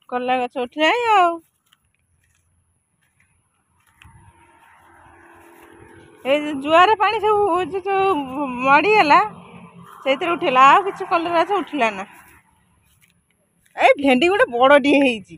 କଲା ଗଛ ଉଠିଲାଣି ଆଉ। ଏଇ ଜୁଆର ପାଣି ସବୁ ଯୋଉ ମଡ଼ିଗଲା ସେଇଥିରେ ଉଠିଲା, ଆଉ କିଛି କଲରା ଗଛ ଉଠିଲା ନା। ଏଇ ଭେଣ୍ଡି ଗୋଟେ ବଡ଼ଟିଏ ହେଇଛି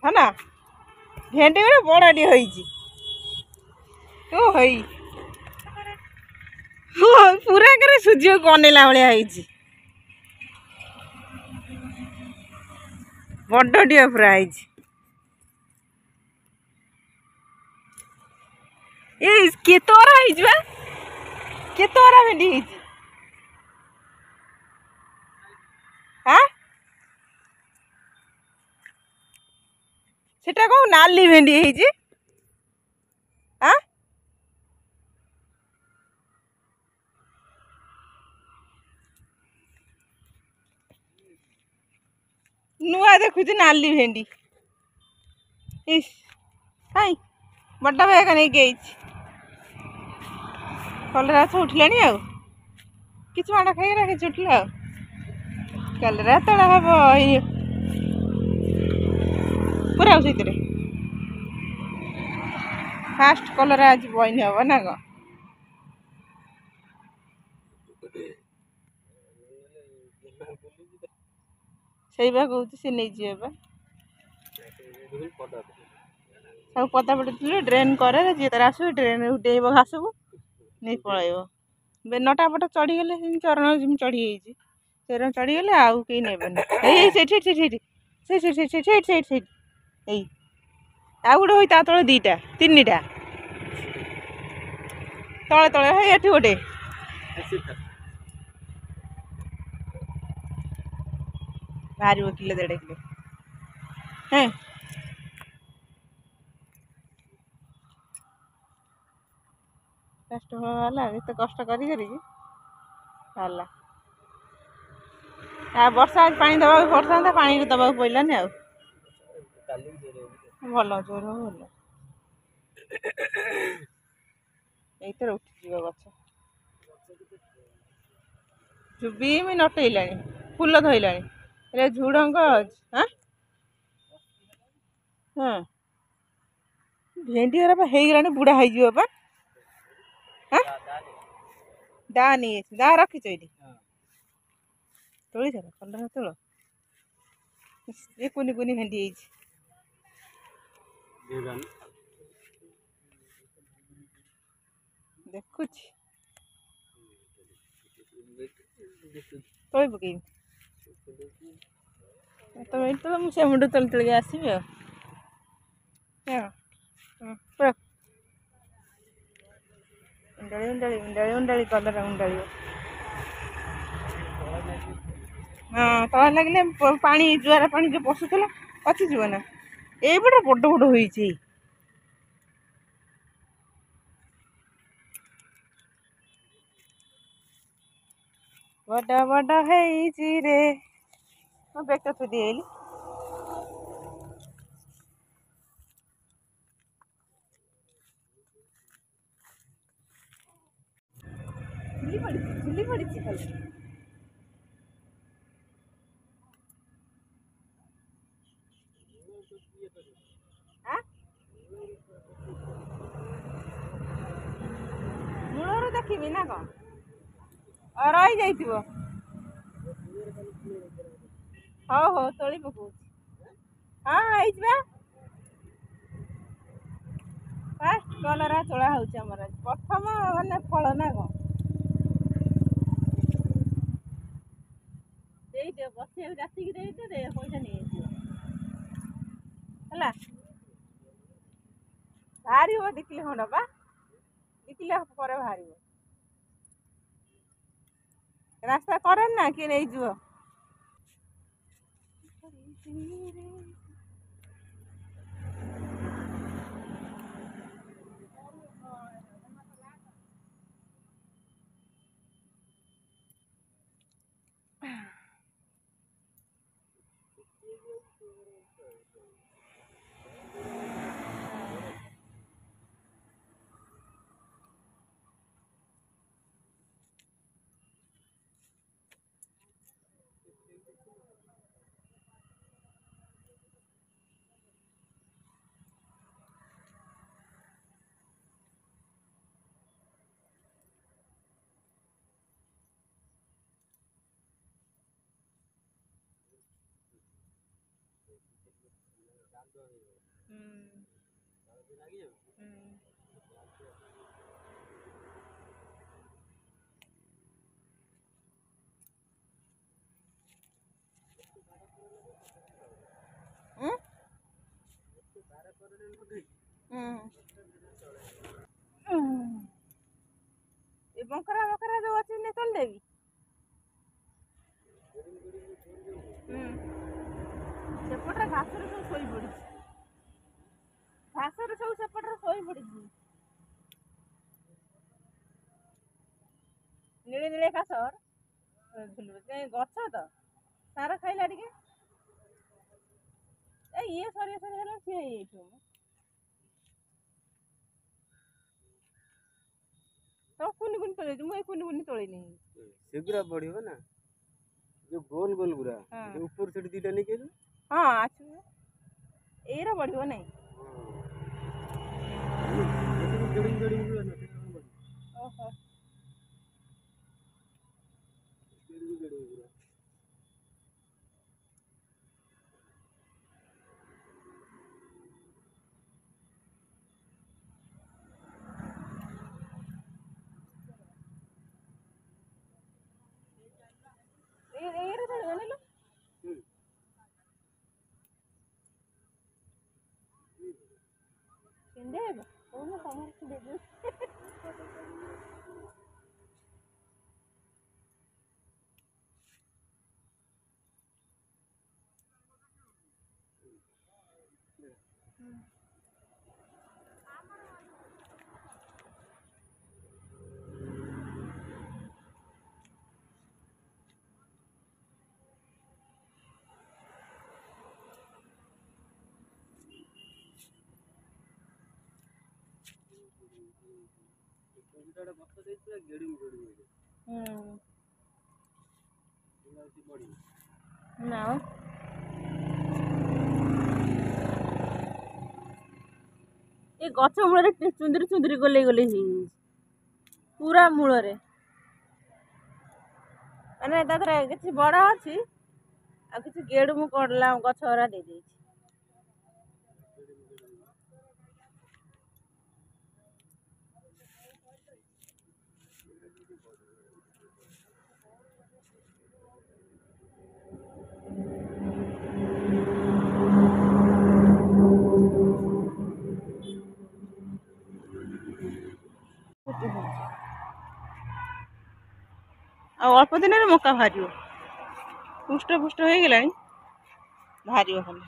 ହଁ ନା, ଭେଣ୍ଡି ଗୋଟେ ବଡ଼ଟିଏ ହେଇଛି। ଓ ହେଇ ପୁରା କରି ସୂର୍ଯ୍ୟକୁ ଅନେଇଲା ଭଳିଆ ହେଇଛି, ବଡ଼ଟିଏ ପୁରା ହେଇଛି। ଏଇ କେତେ ବରା ହେଇଛି ବା, କେତେ ବରା ଭେଣ୍ଡି ହେଇଛି? ଆଁ ସେଟା କଣ ନାଲି ଭେଣ୍ଡି ହେଇଛି? ଆଁ ନୂଆ ଦେଖୁଛି ନାଲି ଭେଣ୍ଡି। ଇସ୍ ହାଇ ବଡ଼ ବେଗ ନେଇକି ଆଇଛି। କଲରା ଗଛ ଉଠିଲାଣି ଆଉ, କିଛି ମାଡ଼ ଖାଇଗଲା, କିଛି ଉଠିଲା ଆଉ। କଲରା ତଳା ହବ ଏଇ ପୁରା ଆଉ ସେଇଥିରେ ଫାଷ୍ଟ କଲରା ଆଜି ବଇନି ହବ ନା କଣ? ସେଇ ବା କହୁଛି ସେ ନେଇଯିବେ ବା, ସବୁ ପଦା ପଡ଼ିଥିଲେ ଡ୍ରେନ୍ କରେ, ଯିଏ ତାର ଆସିବ ଡ୍ରେନ୍ରେ ଉଡ଼େଇବ ଘାସକୁ ନେଇ ପଳାଇବ। ନଟା ପଟ ଚଢ଼ିଗଲେ ସେମିତି ଚରଣ ଯେମିତି ଚଢ଼ିଯାଇଛି, ସେରଣ ଚଢ଼ିଗଲେ ଆଉ କେହି ନେବେନି। ଏଇ ସେଇଠି ସେଇଠି ସେଇଠି ସେଇଠି ସେଇଠି ସେଇଠି ସେଇଠି ସେଇଠି ଏଇ ଆଉ ଗୋଟେ ହୋଇ ତା ତଳେ ଦୁଇଟା ତିନିଟା ତଳେ ତଳେ ହେଇ ଏଠି ଗୋଟେ ବାହାରିବ କିଲୋ 1.5 କିଲୋ। ହେଁ କଷ୍ଟ ହେଲା, ଏତେ କଷ୍ଟ କରିକି ହେଲା। ଆଉ ବର୍ଷା ଆଜି ପାଣି ଦେବାକୁ ପଡ଼ିଥାନ୍ତା, ପାଣି ଦେବାକୁ ପଡ଼ିଲାନି ଆଉ। ଭଲ ଜୋର ଭଲ ଏଇଥିରେ ଉଠିଯିବ ଗଛ। ବିମି ନଟେଇଲାଣି, ଫୁଲ ଧଇଲାଣି, ହେଲେ ଝୁଡ଼ଙ୍ଗ ଅଛି। ହଁ ଭେଣ୍ଡି ଗୁରା ହେଇଗଲାଣି, ବୁଢ଼ା ହେଇଯିବ ବା। ଦା ନେଇ ଦା ରଖିଛ ଏଇଠି, ତୋଳି ସାର କଲରା ତୋଳ। ଏ କୁନି କୁନି ଭେଣ୍ଡି ହେଇଛି, ଦେଖୁଛି ତୋଳି ପକେଇବି। ତମେ ଏଇଠି ତୋଳ, ମୁଁ ସେ ମୁଣ୍ଡ ତୋଳି ତୋଳିକି ଆସିବି ଆଉ। ପୁରା ଉଣ୍ଡାଳି କଲରା ଉଣ୍ଡାଳିବ। ହଁ ତଳ ଲାଗିଲେ ପାଣି ଜୁଆର ପାଣି ଯୋଉ ପଶୁଥିଲା ପଚିଯିବ ନା। ଏଇପଟେ ବଡ଼ ବଡ଼ ହେଇଛି, ବଡ଼ ବଡ଼ ହେଇଛି ରେ। ମୁଁ ବେକ ଥୋଇଦେଇ ଆଇଲି। ଝୁଲି ପଡ଼ିଛି ଖାଲି। ମୂଳରୁ ଦେଖିବି ନା କଣ ରହିଯାଇଥିବ। ହଉ ହଉ ତୋଳି ପକଉଛି। ହଁ ହେଇଛି ବା, ଫାଷ୍ଟ କଲରା ତୋଳା ହଉଛି ଆମର, ପ୍ରଥମ ମାନେ ଫଳ ନା କଣ? ଦେଇଦିଅ ବସିବାକୁ ଜାଚିକି ଦେଇଦିଅ, ପଇସା ନେଇଯାଇଥିବ ହେଲା। ବାହାରିବ 2 କିଲୋ ଖଣ୍ଡ ବା, 2 କିଲୋ ପରେ ବାହାରିବ। ରାସ୍ତା କରେନି ନା, କିଏ ନେଇଯିବ। ଏ ବଙ୍କରା ବଙ୍କରା ଯୋଉ ଅଛି ନେ ତୋଳିଦେବି। ସେପଟରେ ଘାସରେ ସବୁ ଶୋଇ ପଡିଛି। ଘାସରେ ସବୁ ସେପଟରେ ଶୋଇ ପଡିଛି। ନୀଳି ନୀଳି ଘାସ ଗଛ ତ ସାର ଖାଇଲା ଟିକେ ଇଏ ସରିଆ ସରି ହେଲେ ସିଏ ହେଇଯାଇଥିବ। ତ କୁନି କୁନି ତୋଳିଛି ମୁଁ ଏଇ କୁନି କୁନି ତୋଳିନି। ସେଗୁରା ବଢିବ ନା ଯୋଉ ଗୋଲ ଗୋଲ ଗୁରା ଉପର ସେଠି ଦିଟା ନେଇକି ହଁ ଆସିବ ଏଇରା ବଢିବ ନାଇଁ। ଓହୋ ଏଇରା ତୋଳିବ ନେଲୁ ପିନ୍ଧେଇବ କହୁନ ସମସ୍ତେ ଦେବେ। ନା ଏ ଗଛ ମୂଳରେ ଚୁନ୍ଦୁରି ଚୁନ୍ଦୁରି ଗଲେଇ ଗଲେଇ ହେଇଯାଇଛି ପୁରା ମୂଳରେ ମାନେ ତା ଦେହରେ କିଛି ବଡ ଅଛି ଆଉ କିଛି ଗେଡୁ ମୁଁ କଡଲା ଗଛ ଗୁରା ଦେଇଦେଇଛି। ଆଉ ଅଳ୍ପ ଦିନରେ ମକା ବାହାରିବ ପୁଷ୍ଟ ପୁଷ୍ଟ ହେଇଗଲାଣି ବାହାରିବ ଖାଲି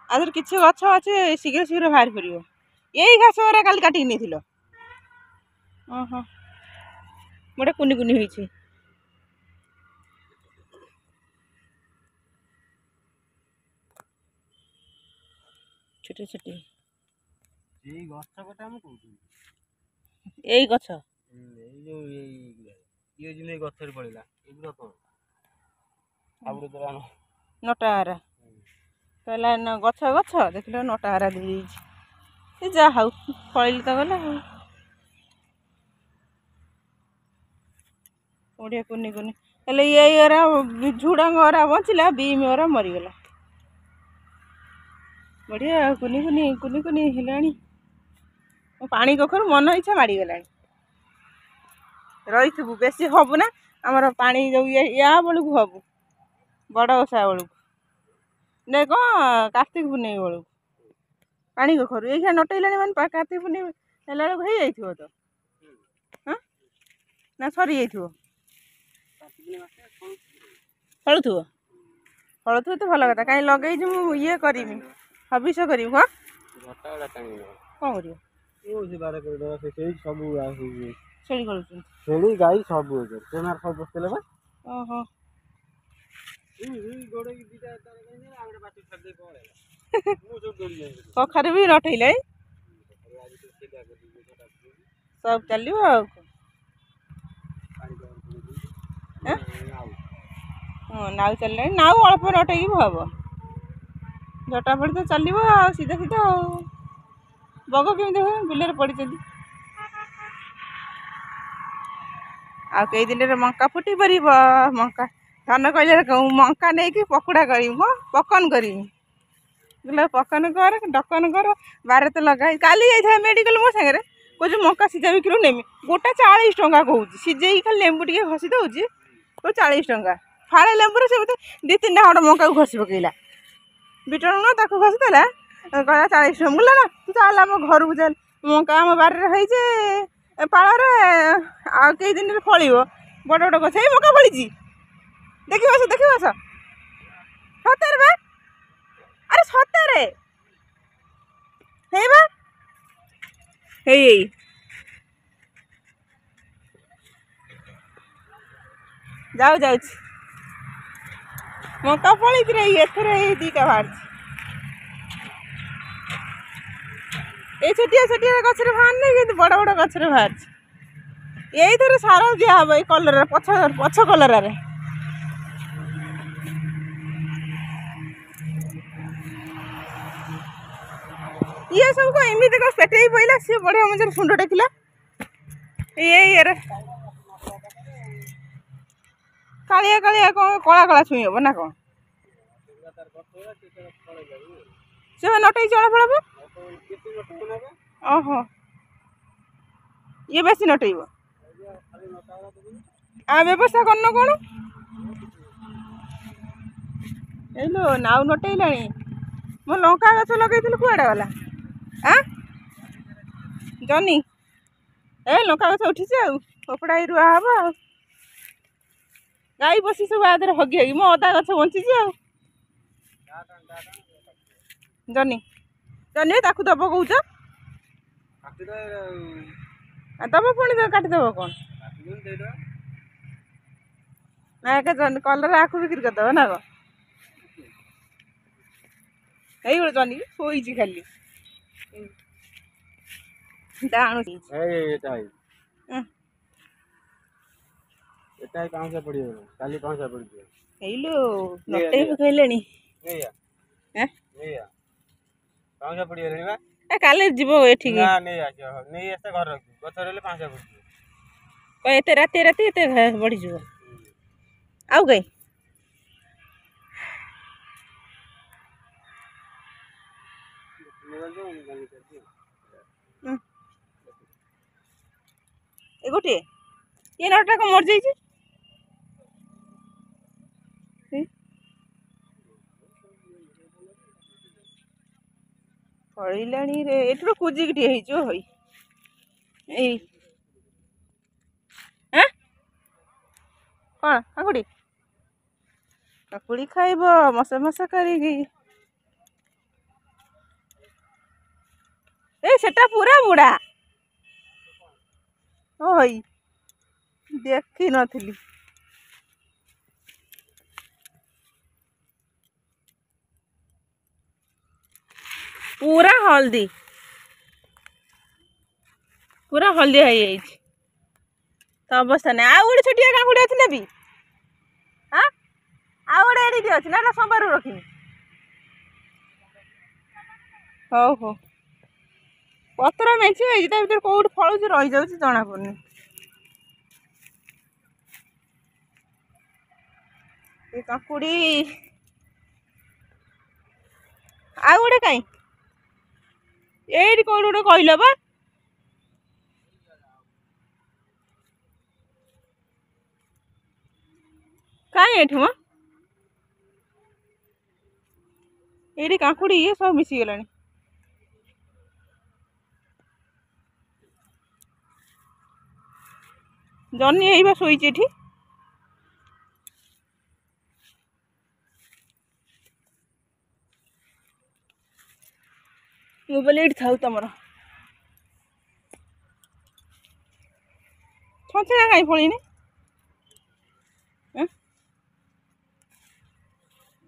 ଆଧର କିଛି ଗଛ ଅଛି ଶୀଘ୍ର ଶୀଘ୍ର ବାହାରି ପଡିବ। ଏଇ ଘାସ ଗୁରା କାଲି କାଟିକି ନେଇଥିଲ। ଓହୋ ଗୋଟେ କୁନି କୁନି ହେଇଛି ଛୋଟ ଛୋଟ ଏଇ ଗଛ କଥା ମୁଁ କହୁଥିଲି ଏଇ ଗଛ ଏଇ ଯୋଉ ଇଏ ଯେମିତି ଗଛରେ ପଳେଇଲା ଏଗୁରା କଣ ଆଉ ନଟା ହାରା କହିଲା ଗଛ ଗଛ ଦେଖିଲ ନଟା ହାରା ଦେଇଯାଇଛି। ସେ ଯାହା ହଉ ଫଳିଲି ତ ଗଲା ଆଉ ବଢିଆ କୁନି କୁନି ହେଲେ ଏଇରା ଝୁଡଙ୍ଗ ଗୁରା ବଞ୍ଚିଲା ବିମ୍ ଗୁରା ମରିଗଲା। ବଢିଆ କୁନି କୁନି କୁନି କୁନି ହେଲାଣି ପାଣି କଖାରୁ ମନ ଇଚ୍ଛା ମାଡ଼ିଗଲାଣି। ରହିଥିବୁ ବେଶୀ ହବୁ ନା ଆମର ପାଣି ଯୋଉ ୟା ବେଳକୁ ହବୁ ବଡ଼ ଓଷା ବେଳକୁ ନେ କଣ କାର୍ତ୍ତିକ ପୂର୍ଣ୍ଣମୀ ବେଳକୁ ପାଣି କଖାରୁ ଏଇଖିଣା ନଟେଇଲାଣି ମାନେ କାର୍ତ୍ତିକ ପୂର୍ଣ୍ଣମୀ ହେଲା ବେଳକୁ ହେଇଯାଇଥିବ ତ ନା ସରିଯାଇଥିବ ଫଳୁଥିବ ଫଳୁଥିବ ତ ଭଲ କଥା କାହିଁ ଲଗେଇଛି ମୁଁ ଇଏ କରିମି ହବିଷ କରିବୁ ହଁ କଣ କରିବ ଛେଳି କରୁଛନ୍ତି ଛେଳି ଗାଈ ସବୁ ସବୁ ବସିଥିଲେ ବା ଓହୋ କଖାରୁ ବି ରଟେଇଲେ ସବୁ ଚାଲିବ ଆଉ ହଁ ନାଉ ଚାଲିଲାଣି ନାଉ ଅଳ୍ପ ରଟେଇକି ହବ ଝଟାପଟ ତ ଚାଲିବ ଆଉ ସିଧା ସିଧା ଆଉ ବଗ କେମିତି ହୁଏ ବିଲରେ ପଡ଼ିଛନ୍ତି ଆଉ କେଇ ଦିନରେ ମଙ୍କା ଫୁଟି ପାରିବ ମଙ୍କା ଧାନ କହିଲେ ମଙ୍କା ନେଇକି ପକୁଡ଼ା କରିବି ହଁ ପକନ କରିବି बोले पकन कर डकन कर बारे तो लगा काली जाइए मेडिकल मो सागर कौन मका सीधा बिक्री नेमी गोटा 40 टंका कौन सीझे खाली लेंबू टे घसी दौर तो 40 टंका फाड़े लेंबू से मत 2-3टा खंड मका को घसी पकईला बिटन न ताको घसी देला कहला 40 टंका बोला ना तू चल आम घर को चल मका आम बारे है पाड़ आ कई दिन फल बड़ बड़ गछ मका फली देख सतरे बा अरे सतरे है बा जाऊ जाऊ मका फली एथर 2टा बाहर ये छोटिया छोटिया गचर बाहर नहीं कि बड़ बड़ गचर बाहर यही थर सार दिहब ये कलर पछ कलर ये सब को एमती कौन पेटे ही पड़ा सी बढ़िया मजा सुंड टेकिला ये कालिया कालिया कौन कला कला छुई हम ना कौन से नटे चढ़ा पड़ा ओहो ये बेस नटेब आ व्यवस्था करन कौन लो नाउ नटेला मो लंका गछ लगे कुआड़े गला जनी ए लंका गछ उठी ओपड़ा रुआ हम आ गाई बसी सब आदर हगी हगी मो अदा गछ बंची जनी जनी ताकू दब कौच दब पुणी काटिदेव कौन ना एक कलर आखु बिक्री करदेव ना कौन यही गोटे जनी शोची खाली डाणु नटे पकईले काले जीव एठिक एत राति राति एत बढ़ी जीव आउ कहीं ए गोटे ये नटा को मर जाइए फड़ी रे एठू कुजिक टे हई कौन काकुड़ी काकुड़ी खाइब मशा मशा करी सेटा पूरा बुढ़ा ओई देखी नथली पूरा हल्दी है तो अवस्था नहीं आ गोटे छोटिया काकुड़ी अच्छी ना भी हाँ आ गोटे एडी अच्छी ना सोमवार रखी हो पतर मेची भर कौट फल रही जाऊँ जना पड़नी काकुड़ी आ गोटे कहीं ये कौन गोटे कहल बा कहीं एठू ये काकुड़ी ये सब मिसीगला जनी यही शोची एठी मोबाइल ये था तुम छछड़ा कहीं फलनी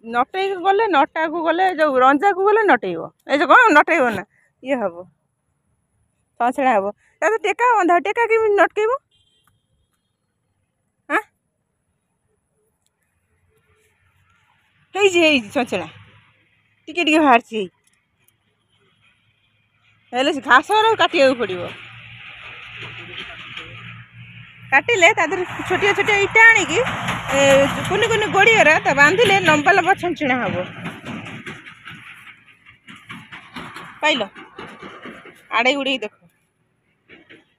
नटे गले नटा को गले जो रंजा को गले नटेब ए कौन नटेब ना ये हम छछड़ा हम तो टेका बंधा टेका कि नटकेब हाँ छछड़ा टिके टिके बाहर हेले घास काटिया पड़ो काटिले छोटिया छोटिया इटा आणिकी कुनि कुनि गोड़िया बांधिले लंबा लंबा छंचिणा हम पाइल आड़े उड़े देख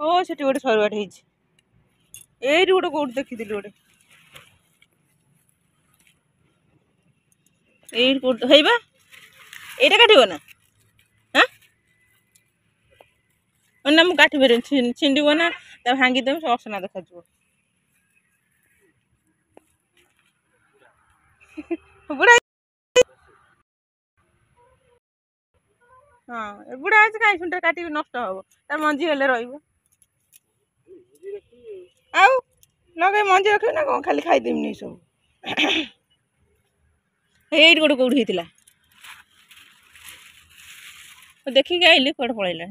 ओ से गोटे सरुआट ये गोटे कौट देखी गोटे ये कौट है यहाँ काटब ना हाँ ना मुझे काट पार छिंडब ना भांगीदेवी सब असना देखा बुढ़ा हाँ बुढ़ा आज कहीं सुंदर काट नष्ट हम तार मंजी हेल्ले लगे मंजी रख ना कौन खाली खाईदेमी सब ये गोटे कौट होता देखिक आइली कौट पलैला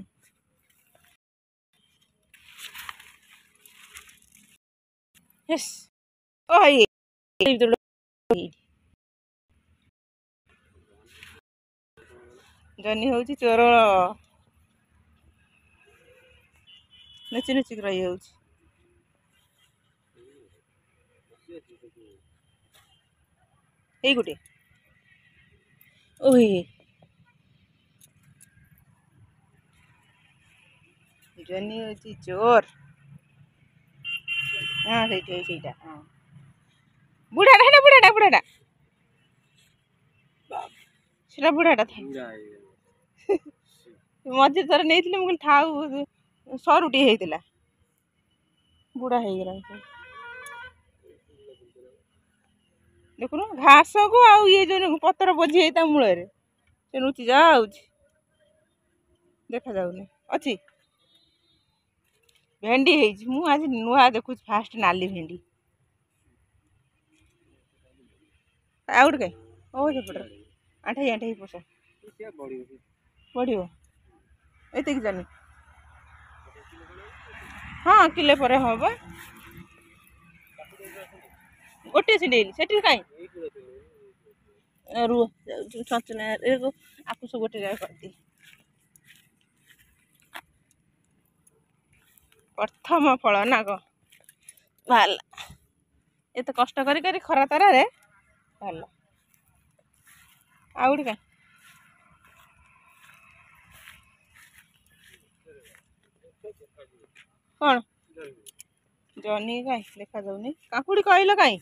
जनी हूँ चोर नुची नुचिक रही गोटे ओह जनी हूँ चोर हाँ सहीटा हाँ बुढ़ाटा है बुढ़ाटा बुढ़ाटा से बुढ़ाटा था मझे थर नहीं मुझे था सरुटी होता बुढ़ा हो गला देखुन घास को आ ये जो पतर बोझी है मूल से नुची जाऊ देखा जाऊनी अच्छी भेंडी है आज नुआ देखु फास्ट नाली भेंडी आउट कहीं ओ सेपटे आठे आठे पोषा बढ़ ये जानी हाँ किले पर हम गोटे से कहीं रुह सचना आपको सब गोटे जगह करती प्रथम फल ना कह बाहर एत कष्ट करी खरा तार बाहर आउट कहीं कौन जनी कहीं देखा जाऊनी काकुड़ी कहल कहीं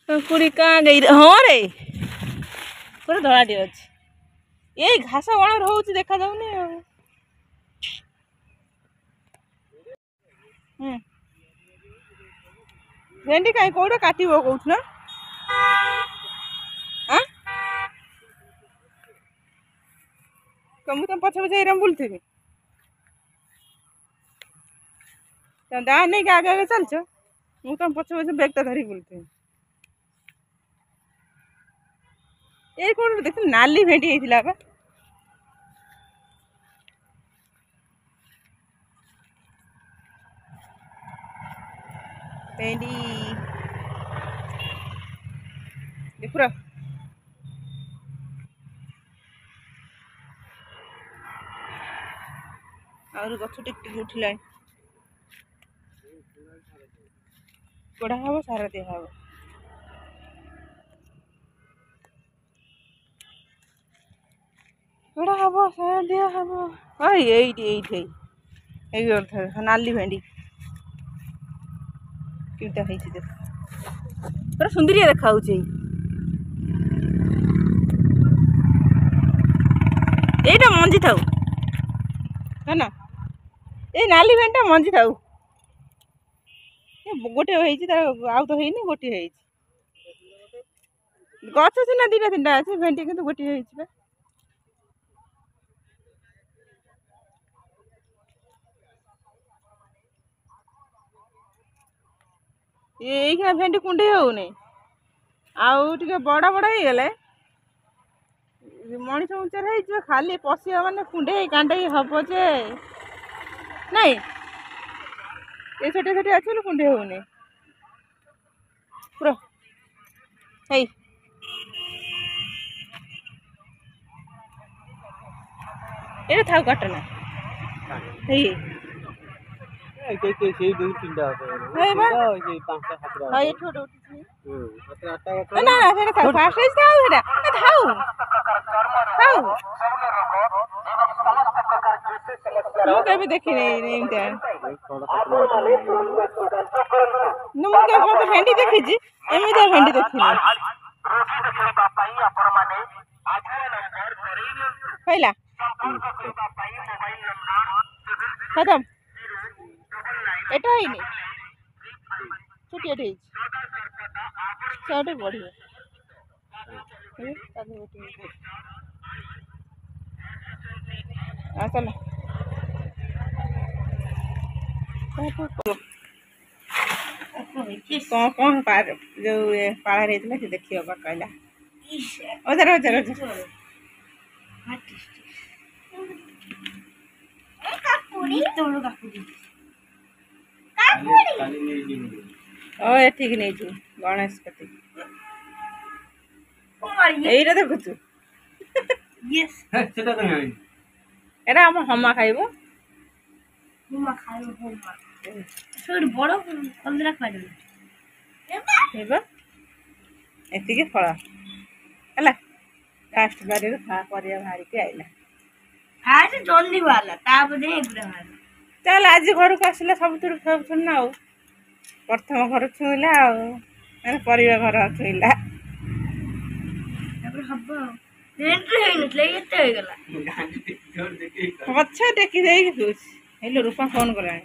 काकुड़ी कहाँ गई हाँ रे पूरा धड़ाटे अच्छी ये घास बण हो देखा जाऊनी भेंडी कहीं कौटे काट कौन ना तो मुझे पछे पछे बुलती दा नहीं आगे आगे चलच मुझे तुम पछे पछे बैगटा धरी बुलती ये कौन देख नाली भेंडी होता बा भेंडी देखुरा और गछ टिक टिक उठिला कोड़ा हम सारा दिया हम कोड़ा हम सारा दिया हम ये नाली भेंडी किटा है देख पूरा सुंदरिया देखा यहीटा मंजी था है ना ये नाली भेंटा मंजी था गोटे आउ तो है गोटे गच सीना दीटा तीन अच्छे भेंटी कि गोटे ये भेंडी कुंडे होने आउ बड़ बड़ हो गले मनीष उचार हो खाली पशिया माने कुंडे कांडे हम जे नहीं ये छोटे छोटे अच्छे कुंडे होने पूरा है ये था काटना है ना ना ଖାଉ ମୁଁ କେବେ ଦେଖିନି ଏମିତିଆ ମୁଁ କେବେ ଭେଣ୍ଡି ଦେଖିଛି ଏମିତିଆ ଭେଣ୍ଡି ଦେଖିନି ହେଲା ଖତମ এটা হয়নি ଛୋଟିଆଟେ ହେଇଛି ସେଆଟେ ବଢ଼ିବ ଚାଲ କଣ ଯୋଉ ପାଳରେ ହେଇଥିଲା ସେ ଦେଖିବ ବା କହିଲା ଅଜାର ଅଜାର ଏଠିକି ନେଇଛୁ ଗଣେଶ କତି ଏଇଟା ଦେଖୁଛୁ ଏଟା ଆମ ହମା ଖାଇବ ଏତିକି ଫଳ ହେଲା ଫାଷ୍ଟ ବାରିରୁ ପରିବା ବାହାରିକି ଆଇଲା ଚାଲ ଆଜି ଘରକୁ ଆସିଲା ସବୁଥିରୁ ନା ଆଉ ପ୍ରଥମ ଘର ଛୁଇଁଲା ଆଉ ମାନେ ପରିବା ଘର ଛୁଇଁଲା ପଛ ଟେକି ଦେଇକି ହେଲେ ରୂପା ଫୋନ କଲାଣି